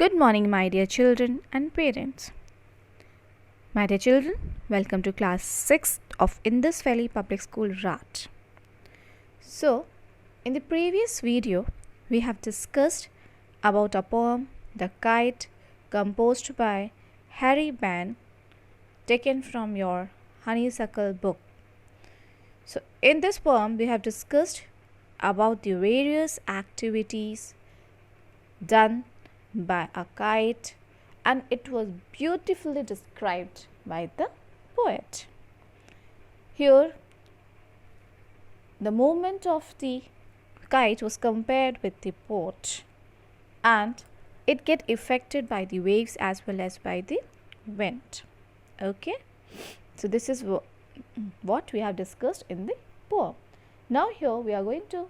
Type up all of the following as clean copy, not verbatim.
Good morning, my dear children and parents. My dear children, welcome to class 6 of Indus Valley Public School Rat. So, in the previous video, we have discussed about a poem, The Kite, composed by Harry Behn, taken from your Honeysuckle book. So, in this poem, we have discussed about the various activities done by a kite, and it was beautifully described by the poet. Here, the movement of the kite was compared with the boat, and it get affected by the waves as well as by the wind. Okay, so this is what we have discussed in the poem. Now here we are going to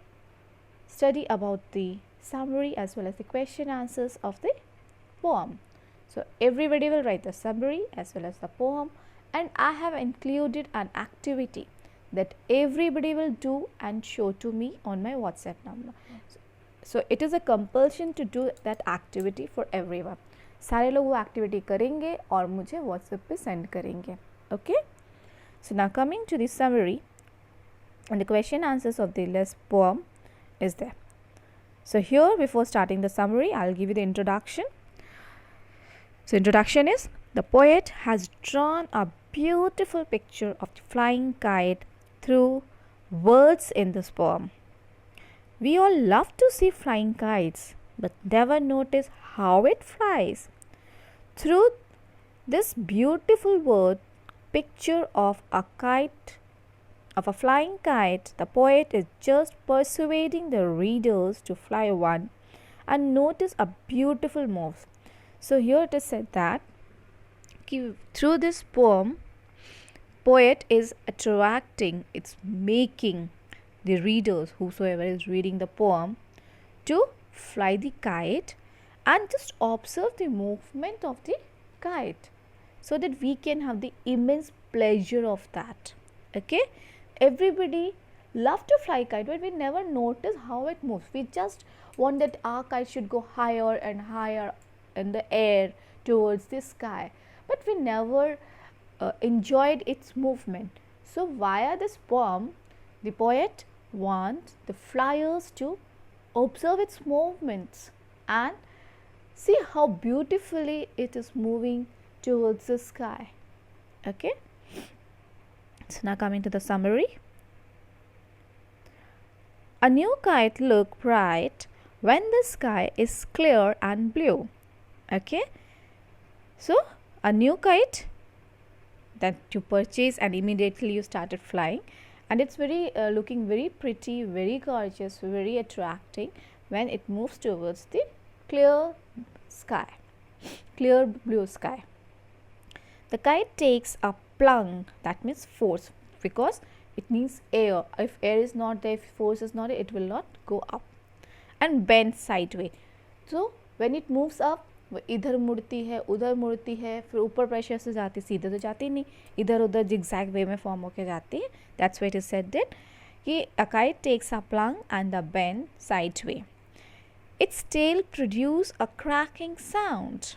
study about the summary as well as the question answers of the poem. So everybody will write the summary as well as the poem, and I have included an activity that everybody will do and show to me on my WhatsApp number. So it is a compulsion to do that activity for everyone. सारे लोग वो activity करेंगे और मुझे WhatsApp पे send करेंगे. Okay? So now coming to the summary and the question answers of the list poem is there. So here, before starting the summary, I'll give you the introduction. So introduction is, the poet has drawn a beautiful picture of the flying kite through words in this poem. We all love to see flying kites, but never notice how it flies. Through this beautiful word picture of a kite, of a flying kite, the poet is just persuading the readers to fly one and notice a beautiful move. So here it is said that through this poem, poet is attracting, it's making the readers, whosoever is reading the poem, to fly the kite and just observe the movement of the kite, so that we can have the immense pleasure of that. Okay? Everybody love to fly kite, but we never notice how it moves. We just want that our kite should go higher and higher in the air towards the sky, but we never enjoyed its movement. So via this poem, the poet wants the flyers to observe its movements and see how beautifully it is moving towards the sky. Okay? So now coming to the summary. A new kite looks bright when the sky is clear and blue. Okay. So a new kite that you purchase and immediately you started flying, and it's very looking very pretty, very gorgeous, very attracting when it moves towards the clear sky, clear blue sky. The kite takes a plunge, that means force, because it needs air. If air is not there, if force is not there, it will not go up, and bend sideways. So when it moves up, वो इधर मुड़ती है, उधर मुड़ती है, फिर ऊपर pressure से जाती, सीधे तो जाती नहीं, इधर उधर जिगजैग वे में फॉर्म होके जाती है. That's why it is said that कि a kite takes a plunge and a bend sideways. Its tail produces a cracking sound.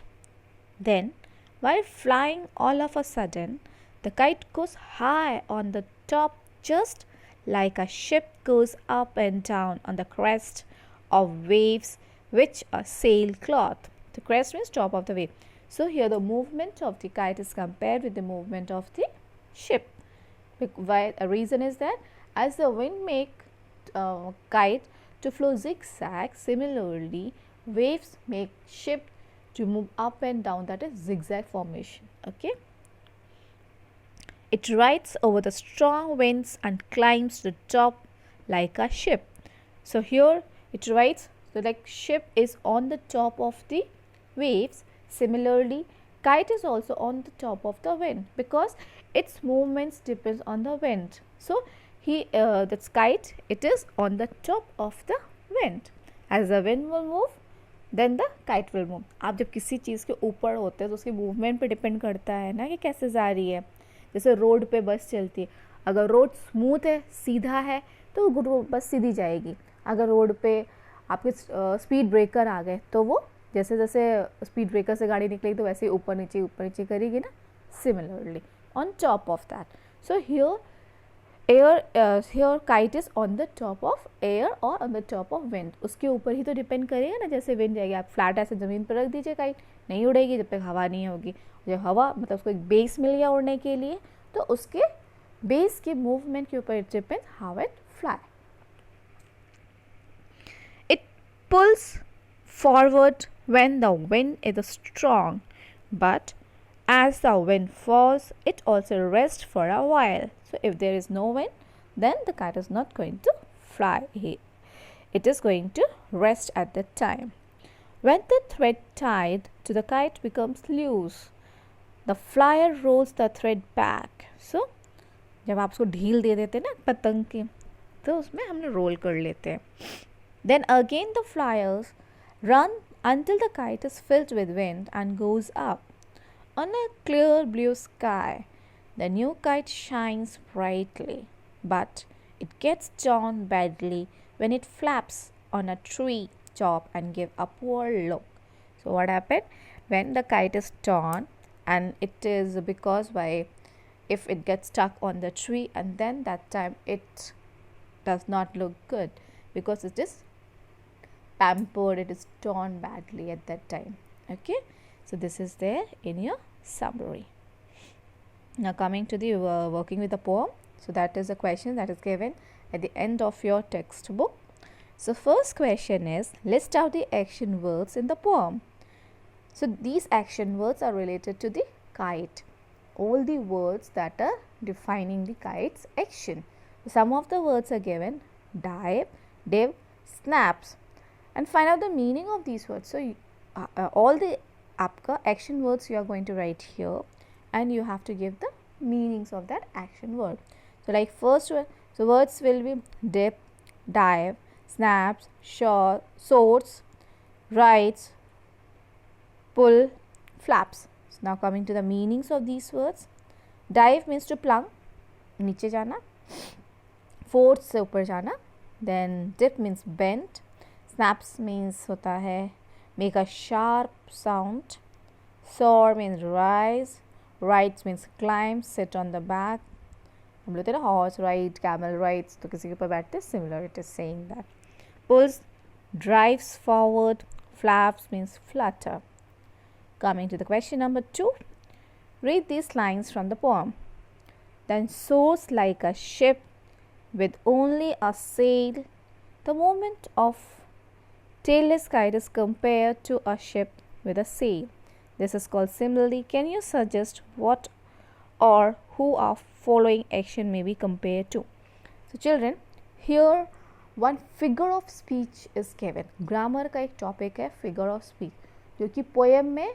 Then, while flying, all of a sudden, the kite goes high on the top, just like a ship goes up and down on the crest of waves which a sailcloth. The crest means top of the wave. So here the movement of the kite is compared with the movement of the ship. Why? A reason is that as the wind make kite to flow zigzag, similarly waves make ship to move up and down, that is zigzag formation. Okay. It rides over the strong winds and climbs the top like a ship. So here it rides, so like ship is on the top of the waves. Similarly, kite is also on the top of the wind because its movements depends on the wind. So this kite, it is on the top of the wind. As the wind will move, then the kite will move. आप जब किसी चीज़ के ऊपर होते हैं तो उसके movement पे डिपेंड करता है ना कि कैसे जा रही है. जैसे रोड पे बस चलती है, अगर रोड स्मूथ है, सीधा है, तो बस सीधी जाएगी. अगर रोड पे आपके स्पीड ब्रेकर आ गए तो वो जैसे जैसे स्पीड ब्रेकर से गाड़ी निकलेगी तो वैसे ही ऊपर नीचे करेगी ना, similarly on top of that. So here kite is on the top of air or on the top of wind. उसके ऊपर ही तो डिपेंड करेगा ना, जैसे विंड जाएगी, आप फ्लैट ऐसे ज़मीन पर रख दीजिए काइट, नहीं उड़ेगी जब तक हवा नहीं होगी. जब हवा मतलब उसको एक बेस मिल गया उड़ने के लिए, तो उसके बेस के मूवमेंट के ऊपर it depend how it fly. It pools forward when the wind is strong, but as the wind falls, it also rests for a while. So if there is no wind, then the kite is not going to fly. It is going to rest at that time. When the thread tied to the kite becomes loose, the flyer rolls the thread back. So जब आप उसको ढील दे देते ना पतंग की, तो उसमें हमने रोल कर लेते हैं. Then again the flyers run until the kite is filled with wind and goes up. On a clear blue sky, the new kite shines brightly, but it gets torn badly when it flaps on a tree top and gives a poor look. So what happened? When the kite is torn, and it is because if it gets stuck on the tree, and then that time it does not look good because it is pampered, it is torn badly at that time. Okay, so this is there in your summary. Now coming to the working with the poem. So that is a question that is given at the end of your textbook. So first question is, list out the action words in the poem. So these action words are related to the kite, all the words that are defining the kite's action. Some of the words are given: dive, div, snaps, and find out the meaning of these words. So all the आपका action words you are going to write here, and you have to give the meanings of that action word. So like first one, so words will be dip, dive, snaps, shore, soars, rides, pull, flaps. So now coming to the meanings of these words. Dive means to plunge, नीचे जाना. Force से ऊपर जाना. Then dip means bend. Snaps means होता है make a sharp sound. Soar means rise. Rides means climb, sit on the back. हम लोग थे ना horse ride, camel rides, तो किसी के ऊपर बैठते, similar it is saying that. Pulls, drives forward. Flaps means flutter. Coming to the question number 2. Read these lines from the poem. Then soars like a ship with only a sail. The movement of tailless kite is compared to a ship with a sail. This is called simile. Can you suggest what or who of following action may be compared to? So children, here one figure of speech is given. Grammar का एक topic है figure of speech, जो कि poem में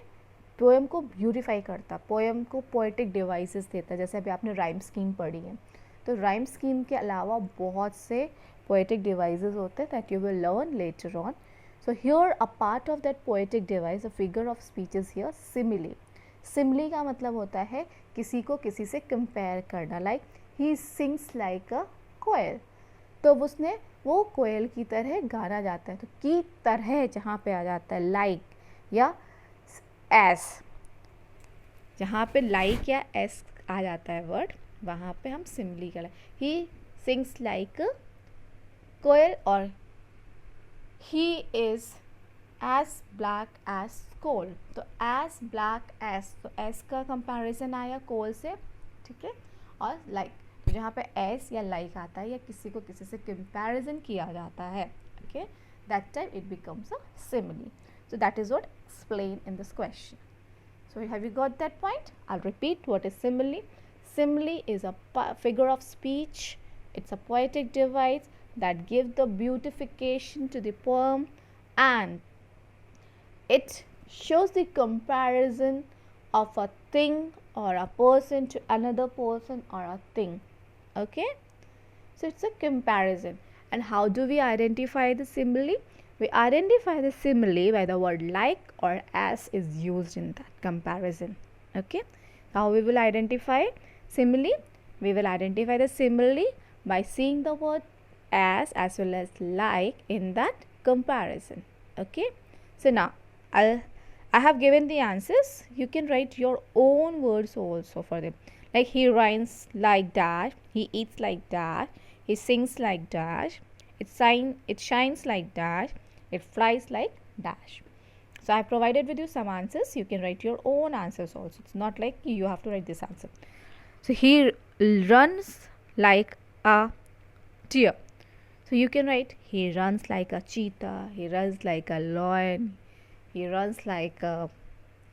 poem को beautify करता, poem को poetic devices देता है. जैसे अभी आपने राइम स्कीम पढ़ी है, तो राइम स्कीम के अलावा बहुत से पोएटिक डिवाइसेस होते हैं that you will learn later on. So here a part of that poetic device, a figure of speech is here simile. Simile का मतलब होता है किसी को किसी से कंपेयर करना. Like he sings like a koel, तो उसने वो कोयल की तरह गाना जाता है. तो की तरह जहाँ पे आ जाता है लाइक या एस, जहाँ पे लाइक या एस आ जाता है वर्ड, वहाँ पे हम सिमिली कर. ही सिंग्स लाइक कोयल और he is as black as coal. तो एज ब्लैक एज, तो एस का कंपैरिजन आया कोल से, ठीक है. और लाइक जहाँ पे एस या लाइक आता है या किसी को किसी से कंपैरिजन किया जाता है, okay, that time it becomes a simile. So that is what explained in this question. So have you got that point? I'll repeat what is simile. Simile is a figure of speech. It's a poetic device that gives the beautification to the poem, and it shows the comparison of a thing or a person to another person or a thing. Okay? So it's a comparison. And how do we identify the simile? We identify the simile by the word like or as is used in that comparison. Okay. How we will identify simile? We will identify the simile by seeing the word as well as like in that comparison. Okay. So now I have given the answers. You can write your own words also for them. Like he runs like that, he eats like that, he sings like that, it shines like that, it flies like dash. So I provided with you some answers. You can write your own answers also. It's not like you have to write this answer. So he runs like a deer. So you can write he runs like a cheetah, he runs like a lion, he runs like a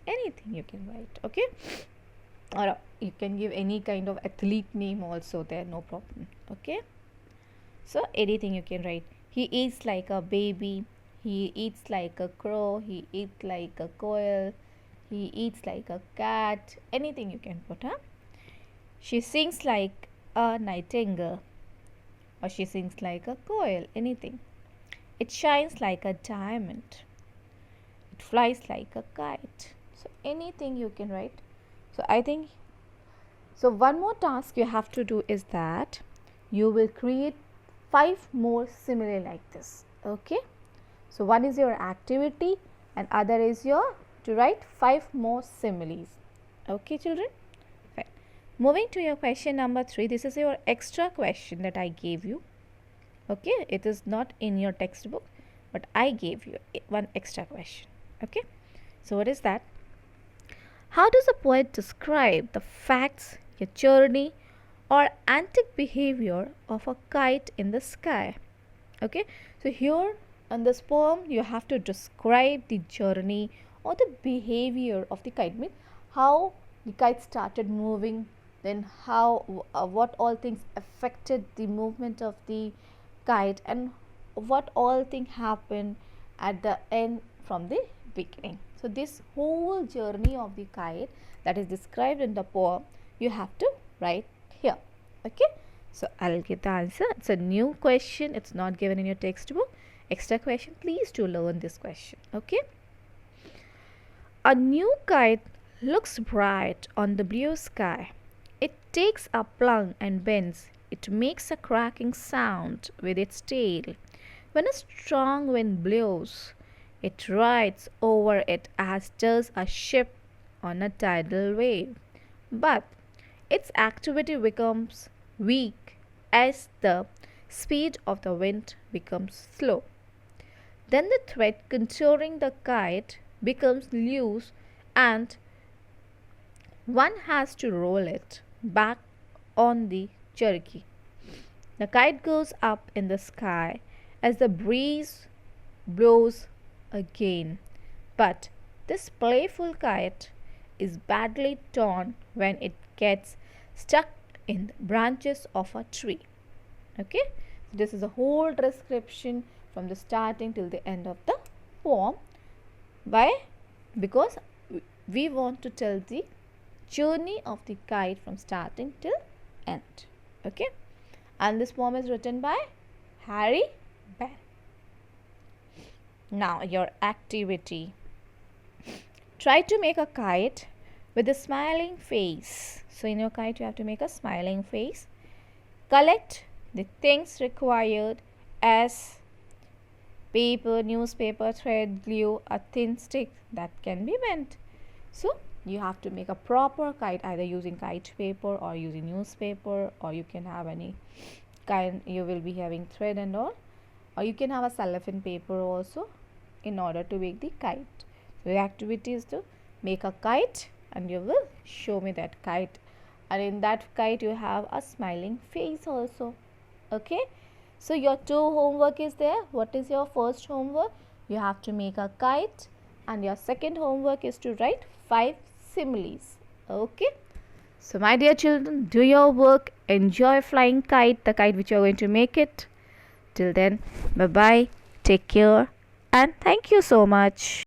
anything you can write, okay? Or you can give any kind of athlete name also there, no problem, okay? So anything you can write. He eats like a baby, he eats like a crow, he eats like a quail, he eats like a cat, anything you can put, huh? She sings like a nightingale, or she sings like a quail, anything. It shines like a diamond, it flies like a kite. So anything you can write. So I think, so one more task you have to do is that you will create 5 more simile like this, okay? So one is your activity and other is your to write 5 more similes, okay children? Fine. Moving to your question number 3, this is your extra question that I gave you, okay? It is not in your textbook, but I gave you one extra question, okay? So what is that? How does a poet describe the facts, a journey, or antic behavior of a kite in the sky? Okay, so here in this poem you have to describe the journey or the behavior of the kite, means how the kite started moving, then how what all things affected the movement of the kite, and what all thing happened at the end from the beginning. So this whole journey of the kite that is described in the poem you have to write here, okay? So I'll give the answer. It's a new question, it's not given in your textbook. Extra question, please do learn this question, okay? A new kite looks bright on the blue sky. It takes a plunge and bends. It makes a cracking sound with its tail. When a strong wind blows, it rides over it as does a ship on a tidal wave. But its activity becomes weak as the speed of the wind becomes slow. Then the thread contouring the kite becomes loose and one has to roll it back on the jerky. The kite goes up in the sky as the breeze blows again. But this playful kite is badly torn when it gets stuck in the branches of a tree. Okay, so this is a whole description from the starting till the end of the poem. Why? Because we want to tell the journey of the kite from starting till end. Okay, and this poem is written by Harry Behn. Now your activity. Try to make a kite with a smiling face. So in your kite you have to make a smiling face. Collect the things required as paper, newspaper, thread, glue, a thin stick that can be bent. So you have to make a proper kite either using kite paper or using newspaper, or you can have any kind, you will be having thread and all, or you can have a cellophane paper also in order to make the kite. So the activity is to make a kite and you will show me that kite, and in that kite you have a smiling face also. Okay, so your 2 homework is there. What is your first homework? You have to make a kite, and your second homework is to write 5 similes. Okay, so my dear children, do your work, enjoy flying kite, the kite which you are going to make it. Till then, bye bye, take care, and thank you so much.